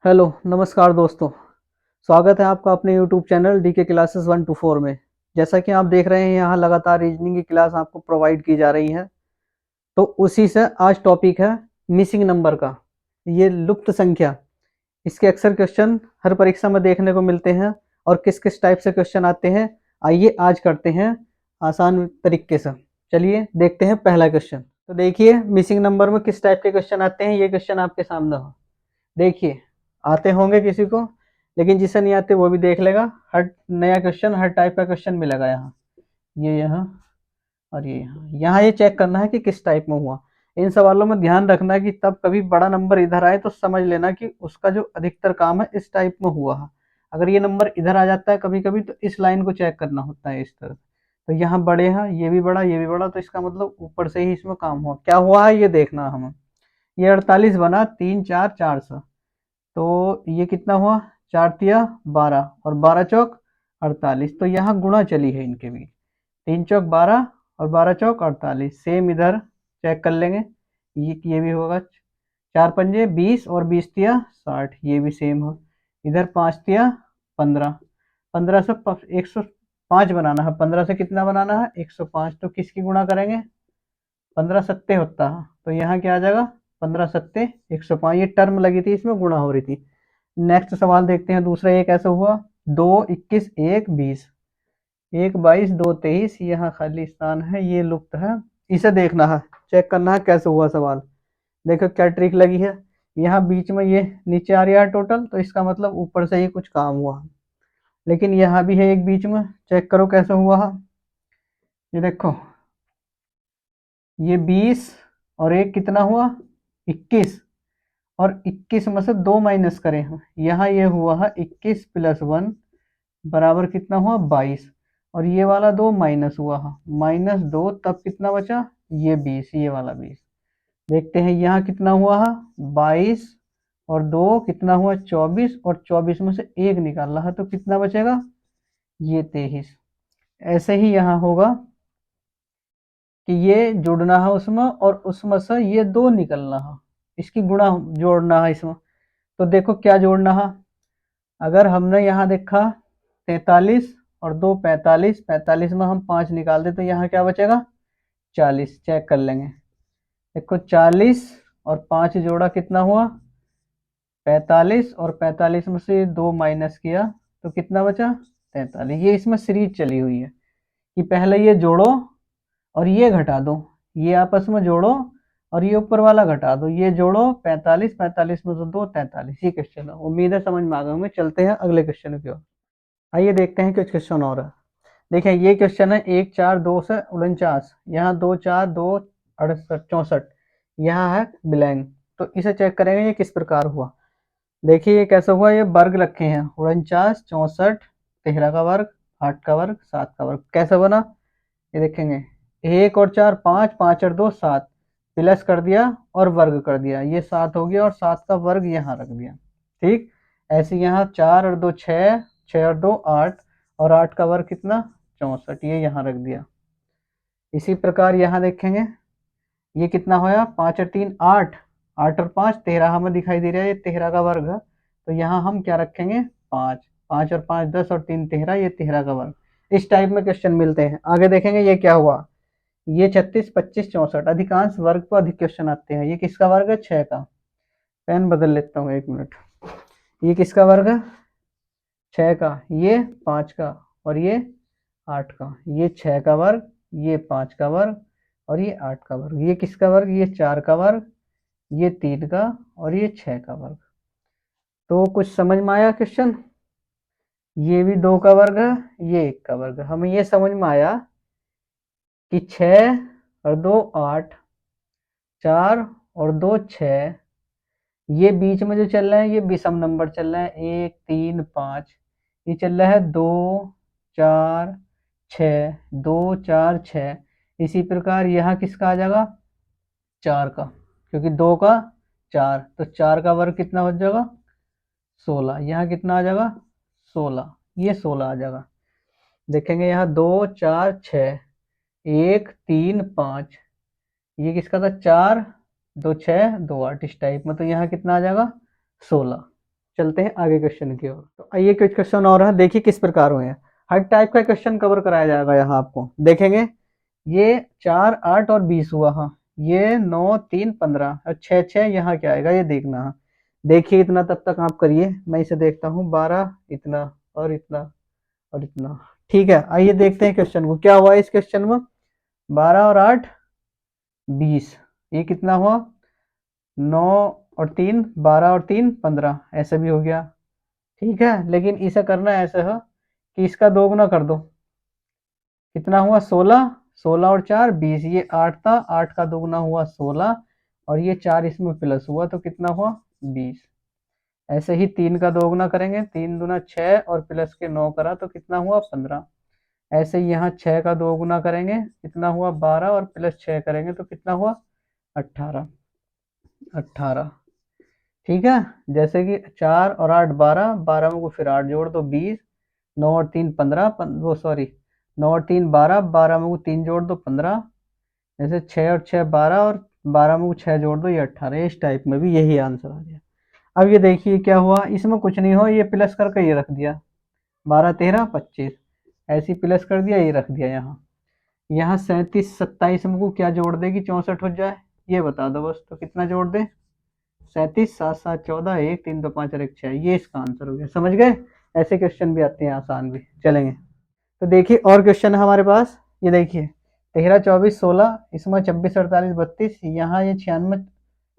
Hello नमस्कार दोस्तों। स्वागत है आपका अपने यूट्यूब चैनल डी के क्लासेस 1 to 4 में। जैसा कि आप देख रहे हैं यहाँ लगातार रीजनिंग की क्लास आपको प्रोवाइड की जा रही है। तो उसी से आज टॉपिक है मिसिंग नंबर का, ये लुप्त संख्या। इसके अक्सर क्वेश्चन हर परीक्षा में देखने को मिलते हैं और किस किस टाइप से क्वेश्चन आते हैं आइए आज करते हैं आसान तरीके से। चलिए देखते हैं पहला क्वेश्चन। तो देखिए मिसिंग नंबर में किस टाइप के क्वेश्चन आते हैं, ये क्वेश्चन आपके सामने हो। देखिए आते होंगे किसी को, लेकिन जिसे नहीं आते वो भी देख लेगा। हर नया क्वेश्चन हर टाइप का क्वेश्चन मिलेगा यहाँ, ये यहाँ और ये यहाँ। यहाँ ये चेक करना है कि किस टाइप में हुआ। इन सवालों में ध्यान रखना है कि तब कभी बड़ा नंबर इधर आए तो समझ लेना कि उसका जो अधिकतर काम है इस टाइप में हुआ है। अगर ये नंबर इधर आ जाता है कभी कभी तो इस लाइन को चेक करना होता है इस तरह। तो यहाँ बड़े हैं, ये भी बड़ा ये भी बड़ा, तो इसका मतलब ऊपर से ही इसमें काम हुआ। क्या हुआ है ये देखना हमें। ये 48 बना 3 4 400, तो ये कितना हुआ 4 तिया 12 और 12 चौक 48। तो यहाँ गुणा चली है इनके भी, 3 चौक 12 और 12 चौक 48। सेम इधर चेक कर लेंगे, ये भी होगा 4 पंजे 20 और 20 तिया 60, ये भी सेम हो। इधर 5 तिया 15, 15 से 105 बनाना है। 15 से कितना बनाना है 105, तो किसकी गुणा करेंगे 15 सत्ते होता है, तो यहाँ क्या आ जाएगा 15 सत्ते 105। ये टर्म लगी थी इसमें गुणा हो रही थी। नेक्स्ट सवाल देखते हैं दूसरा। ये कैसे हुआ 2 21 1 20, 1 22 2 23, यहाँ खाली स्थान है ये लुप्त है। इसे देखना है, चेक करना है कैसे हुआ सवाल। देखो क्या ट्रिक लगी है, यहाँ बीच में ये नीचे आ रहा है टोटल, तो इसका मतलब ऊपर से ही कुछ काम हुआ। लेकिन यहाँ भी है एक बीच में, चेक करो कैसे हुआ है। ये देखो ये 20 और एक कितना हुआ 21, और 21 में से 2 माइनस करें हम, यहाँ ये हुआ है 21 + 1 बराबर कितना हुआ 22, और ये वाला 2 माइनस हुआ है -2, तब कितना बचा ये 20, ये वाला 20। देखते हैं यहाँ कितना हुआ है 22 और 2 कितना हुआ 24, और 24 में से 1 निकालना है तो कितना बचेगा ये 23। ऐसे ही यहाँ होगा कि ये जुड़ना है उसमें और उसमें से ये 2 निकलना है, इसकी गुणा जोड़ना है इसमें। तो देखो क्या जोड़ना है। अगर हमने यहाँ देखा 43 और 2 45, 45 में हम 5 निकाल दे तो यहाँ क्या बचेगा 40। चेक कर लेंगे। देखो 40 और 5 जोड़ा कितना हुआ 45, और 45 में से 2 माइनस किया तो कितना बचा 43। ये इसमें सीरीज चली हुई है कि पहले ये जोड़ो और ये घटा दो, ये आपस में जोड़ो और ये ऊपर वाला घटा दो, ये जोड़ो 45 45 में से 2 43। ये क्वेश्चन है, उम्मीद है समझ में आ गए होंगे। चलते हैं अगले क्वेश्चन की ओर। आइए देखते हैं कुछ क्वेश्चन और है। देखिए ये क्वेश्चन है 1 4 2 से 49, यहाँ 2 4 2 68 64, यहाँ है ब्लैंक। तो इसे चेक करेंगे ये किस प्रकार हुआ। देखिए ये कैसे हुआ, ये वर्ग रखे हैं 49 64 13 का वर्ग 8 का वर्ग 7 का वर्ग। कैसे बना ये देखेंगे, 1 और 4 5, 5 और 2 7, प्लस कर दिया और वर्ग कर दिया, ये 7 हो गया और 7 का वर्ग यहाँ रख दिया। ठीक ऐसे यहाँ 4 और 2 6, 6 और 2 8, और 8 का वर्ग कितना 64, ये यहाँ रख दिया। इसी प्रकार यहाँ देखेंगे ये कितना होया 5 और 3 8, 8 और 5 13 हमें दिखाई दे रहा है, ये 13 का वर्ग है। तो यहाँ हम क्या रखेंगे 5, 5 और 5 10 और 3 13, ये 13 का वर्ग। इस टाइप में क्वेश्चन मिलते हैं। आगे देखेंगे ये क्या हुआ, ये 36 25 64, अधिकांश वर्ग पर अधिक क्वेश्चन आते हैं। ये किसका वर्ग है 6 का। पेन बदल लेता हूँ 1 मिनट। ये किसका वर्ग है 6 का, ये 5 का और ये 8 का। ये 6 का वर्ग, ये 5 का वर्ग और ये 8 का वर्ग। ये किसका वर्ग, ये 4 का वर्ग, ये 3 का और ये 6 का वर्ग। तो कुछ समझ में आया क्वेश्चन। ये भी 2 का वर्ग है, ये 1 का वर्ग है। हमें ये समझ में आया कि 6 और 2 8, 4 और 2 6, ये बीच में जो चल रहा है ये विषम नंबर चल रहा है 1 3 5, ये चल रहा है 2 4 6, 2 4 6। इसी प्रकार यहाँ किसका आ जाएगा 4 का, क्योंकि 2 का 4, तो 4 का वर्ग कितना हो जाएगा 16। यहाँ कितना आ जाएगा 16, ये 16 आ जाएगा। देखेंगे यहाँ 2 4 6, 1 3 5, ये किसका था 4 2 6 2 8, इस टाइप में। तो यहाँ कितना आ जाएगा 16। चलते हैं आगे क्वेश्चन की ओर। तो आइए कुछ क्वेश्चन और है, देखिए किस प्रकार हुए हैं। हर टाइप का क्वेश्चन कवर कराया जाएगा यहाँ आपको। देखेंगे ये 4, 8 और 20 हुआ। हाँ ये 9, 3, 15 और 6, 6 यहाँ क्या आएगा ये देखना है। देखिए इतना तब तक आप करिए, मैं इसे देखता हूँ। 12 इतना और इतना और इतना। ठीक है, आइए देखते हैं क्वेश्चन को क्या हुआ इस क्वेश्चन में। 12 और 8 20, ये कितना हुआ 9 और 3 12 और 3 15, ऐसे भी हो गया। ठीक है, लेकिन इसे करना ऐसे हो कि इसका दोगुना कर दो। कितना हुआ 16, 16 और 4 20, ये 8 था, 8 का दोगुना हुआ 16 और ये 4 इसमें प्लस हुआ तो कितना हुआ 20। ऐसे ही 3 का दोगुना करेंगे, 3 दूना 6 और प्लस के 9 करा तो कितना हुआ 15। ऐसे ही यहाँ 6 का दोगुना करेंगे, कितना हुआ 12 और प्लस 6 करेंगे तो कितना हुआ 18। 18 ठीक है। जैसे कि 4 और 8 12, 12 में को फिर 8 जोड़ दो 20, 9 और 3 15, वो सॉरी 9 और 3 12, 12 में को 3 जोड़ दो 15। जैसे 6 और 6 12 और 12 में को 6 जोड़ दो ये 18। इस टाइप में भी यही आंसर आ गया। अब ये देखिए क्या हुआ, इसमें कुछ नहीं हुआ, ये प्लस करके ये रख दिया 12 13 25, ऐसे ही प्लस कर दिया ये रख दिया यहाँ। यहाँ 37 27 में को क्या जोड़ देगी 64 हो जाए, ये बता दो बस। तो कितना जोड़ दे 37 7 7 14, 1 3 2 5 और 1 6, ये इसका आंसर हो गया। समझ गए, ऐसे क्वेश्चन भी आते हैं, आसान भी। चलेंगे तो देखिए और क्वेश्चन है हमारे पास। ये देखिए 13 24 16, इसमें 26 48 32, यहाँ ये 96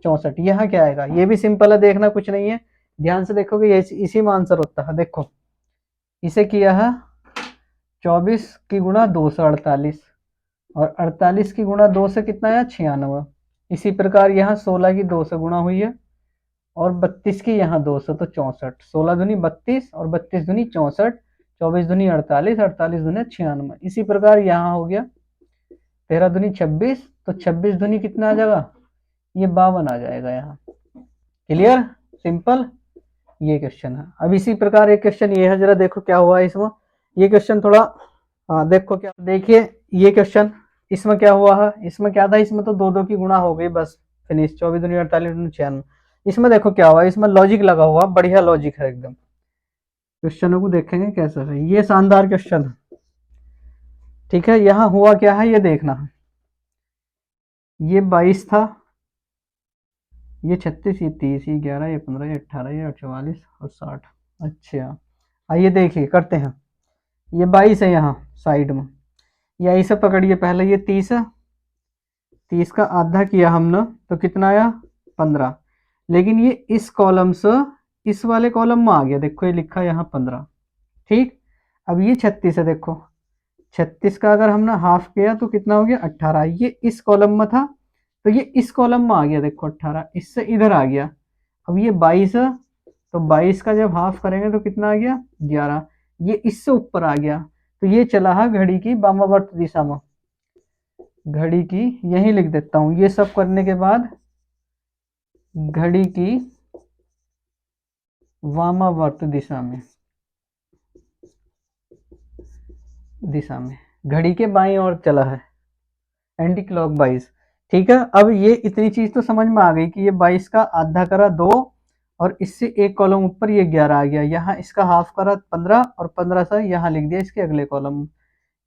64, यहाँ क्या आएगा। ये भी सिंपल है, देखना कुछ नहीं है, ध्यान से देखोगे ये इसी में आंसर होता है। देखो इसे किया है 24 की गुणा 2 से 48 और 48 की गुणा 2 से कितना आया 96। इसी प्रकार यहाँ 16 की 2 से गुणा हुई है और 32 की यहाँ 2 से तो 64। 16 दूनी 32 और 32 दूनी 64, 24 दूनी 48, 48 दूनी 96। इसी प्रकार यहाँ हो गया 13 दूनी 26, तो 26 दूनी कितना आ जाएगा ये 52 आ जाएगा यहाँ। क्लियर, सिंपल ये क्वेश्चन है। अब इसी प्रकार एक क्वेश्चन ये है, जरा देखो क्या हुआ है इसमें। ये क्वेश्चन थोड़ा देखो क्या, देखिए ये क्वेश्चन इसमें क्या हुआ है। इसमें क्या था, इसमें तो 2 2 की गुणा हो गई बस, फिनिश। 24 दूनी 48 दूनी 96। इसमें देखो क्या हुआ, इसमें लॉजिक लगा हुआ, बढ़िया लॉजिक है एकदम। क्वेश्चनों को देखेंगे कैसा है, ये शानदार क्वेश्चन है। ठीक है, यहाँ हुआ क्या है ये देखना है। ये 22 था, ये 36, ये 30, ये 11, ये 15, ये 18, ये 44 और 60। अच्छा आइए देखिए करते हैं। ये 22 है यहाँ साइड में, या इसे पकड़िए पहले। ये 30 है, 30 का आधा किया हमने तो कितना आया 15। लेकिन ये इस कॉलम से इस वाले कॉलम में आ गया, देखो ये लिखा यहाँ 15। ठीक, अब ये 36 है, देखो 36 का अगर हमने हाफ किया तो कितना हो गया 18। ये इस कॉलम में था तो ये इस कॉलम में आ गया, देखो 18 इससे इधर आ गया। अब ये 22 है, तो 22 का जब हाफ करेंगे तो कितना आ गया 11। ये इससे ऊपर आ गया, तो ये चला है घड़ी की वामावर्त दिशा में। घड़ी की यही लिख देता हूं, ये सब करने के बाद घड़ी की वामावर्त दिशा में, घड़ी के बाईं ओर चला है, एंटी क्लॉक 22। ठीक है, अब ये इतनी चीज तो समझ में आ गई कि ये 22 का आधा करा 2 और इससे एक कॉलम ऊपर ये 11 आ गया। यहाँ इसका हाफ करा 15 और 15 से यहाँ लिख दिया इसके अगले कॉलम।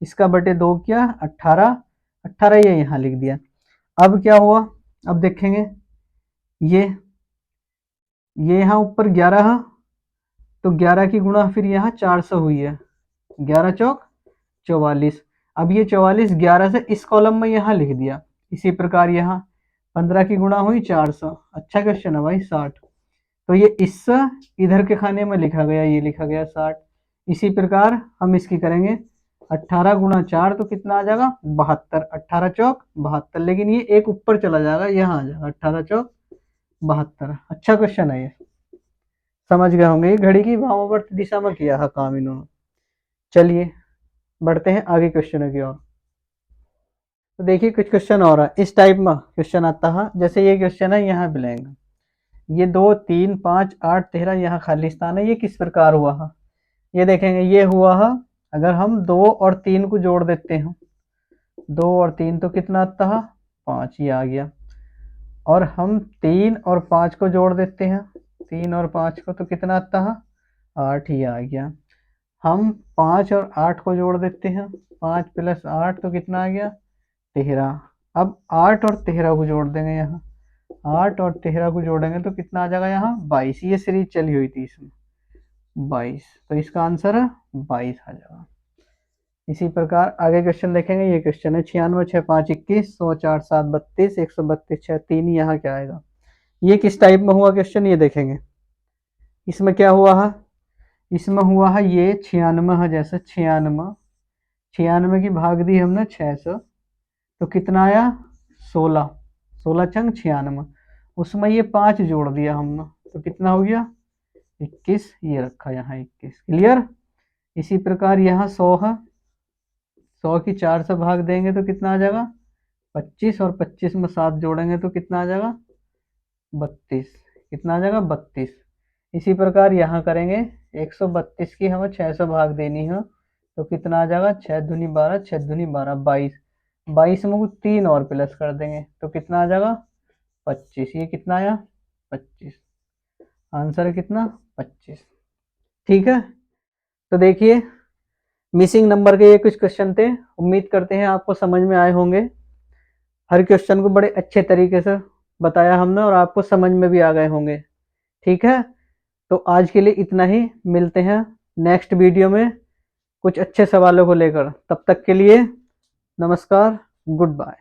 इसका बटे 2 किया 18, 18 ये यहाँ लिख दिया। अब क्या हुआ, अब देखेंगे ये यहाँ ऊपर 11 है, तो 11 की गुणा फिर यहाँ 4 से हुई है, 11 चौक 44। अब ये 44 11 से इस कॉलम में यहाँ लिख दिया। इसी प्रकार यहाँ 15 की गुणा हुई 400। अच्छा क्वेश्चन है भाई 60, तो ये इससे इधर के खाने में लिखा गया, ये लिखा गया 60। इसी प्रकार हम इसकी करेंगे 18 गुणा 4 तो कितना आ जाएगा 72, 18 चौक 72। लेकिन ये एक ऊपर चला जाएगा, यहाँ आ जाएगा 18 चौक 72। अच्छा क्वेश्चन है ये, समझ गए होंगे। ये घड़ी की वामावर्त दिशा में किया है काम इन्होंने। चलिए बढ़ते हैं आगे क्वेश्चनों की ओर। तो देखिए कुछ क्वेश्चन और है इस टाइप में क्वेश्चन आता है। जैसे ये क्वेश्चन है, यहाँ ब्लैंक, ये 2 3 5 8 13 यहाँ खाली स्थान है। ये किस प्रकार हुआ है ये देखेंगे। ये हुआ है अगर हम 2 और 3 को जोड़ देते हैं, 2 और 3 तो कितना आता है 5, ये आ गया। और हम 3 और 5 को जोड़ देते हैं, 3 और 5 को तो कितना आता है, 8 ही आ गया। हम 5 और 8 को जोड़ देते हैं, 5 + 8 तो कितना आ गया, 13। अब 8 और 13 को जोड़ देंगे, यहाँ 8 और 13 को जोड़ेंगे तो कितना आ जाएगा, यहाँ 22। ये सीरीज चली हुई थी इसमें 22, तो इसका आंसर है 22 आ जाएगा। इसी प्रकार आगे क्वेश्चन देखेंगे। ये क्वेश्चन है 96 6 5 21 100 4 7 32 132 6 3, यहाँ क्या आएगा। ये किस टाइप में हुआ क्वेश्चन, ये देखेंगे। इसमें क्या हुआ है, इसमें हुआ है ये 96 है, जैसे 96 की भाग दी हमने 6 से, तो कितना आया 16, 16 चंग 96, उसमें ये 5 जोड़ दिया हमने तो कितना हो गया 21, ये रखा यहाँ 21। क्लियर। इसी प्रकार यहाँ 100 है, 100 की 4 से भाग देंगे तो कितना आ जाएगा 25, और 25 में 7 जोड़ेंगे तो कितना आ जाएगा 32, कितना आ जाएगा 32। इसी प्रकार यहाँ करेंगे, 132 की हमें 6 से भाग देनी है तो कितना आ जाएगा 6 दूनी 12, 6 दूनी 12, 22, 22 में कुछ 3 और प्लस कर देंगे तो कितना आ जाएगा 25। ये कितना आया 25, आंसर है कितना 25। ठीक है, तो देखिए मिसिंग नंबर के ये कुछ क्वेश्चन थे, उम्मीद करते हैं आपको समझ में आए होंगे। हर क्वेश्चन को बड़े अच्छे तरीके से बताया हमने और आपको समझ में भी आ गए होंगे। ठीक है, तो आज के लिए इतना ही, मिलते हैं नेक्स्ट वीडियो में कुछ अच्छे सवालों को लेकर। तब तक के लिए नमस्कार, गुड बाय।